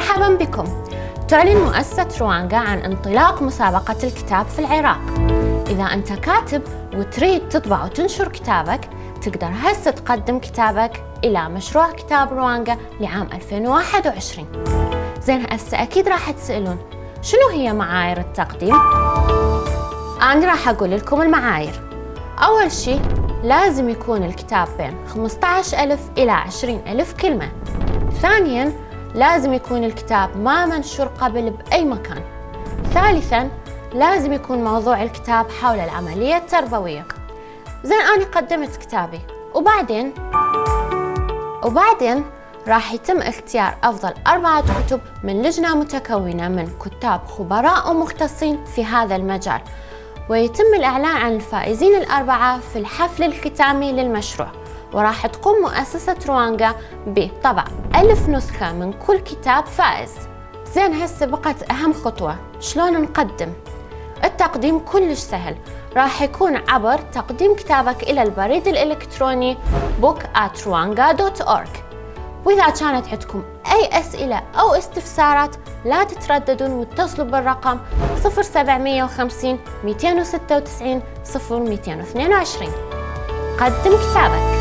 مرحبا بكم. تعلن مؤسسة روانغا عن انطلاق مسابقة الكتاب في العراق. إذا أنت كاتب وتريد تطبع وتنشر كتابك، تقدر هسه تقدم كتابك إلى مشروع كتاب روانغا لعام 2021. زين، هسه أكيد راح تسألون شنو هي معايير التقديم؟ أنا راح أقول لكم المعايير. أول شيء لازم يكون الكتاب بين 15,000 إلى 20,000 كلمة. ثانياً لازم يكون الكتاب ما منشور قبل بأي مكان. ثالثاً لازم يكون موضوع الكتاب حول العملية التربوية. زين، أنا قدمت كتابي وبعدين راح يتم اختيار أفضل 4 كتب من لجنة متكونة من كتاب خبراء ومختصين في هذا المجال، ويتم الإعلان عن الفائزين ال4 في الحفل الختامي للمشروع. وراح تقوم مؤسسة روانغا بطبع 1000 نسخة من كل كتاب فائز. زين، هسه بقت أهم خطوة، شلون نقدم؟ التقديم كلش سهل، راح يكون عبر تقديم كتابك إلى البريد الإلكتروني book@rwanga.org. وإذا كانت عندكم أي أسئلة أو استفسارات لا تترددون واتصلوا بالرقم 0750 296 0222. قدم كتابك.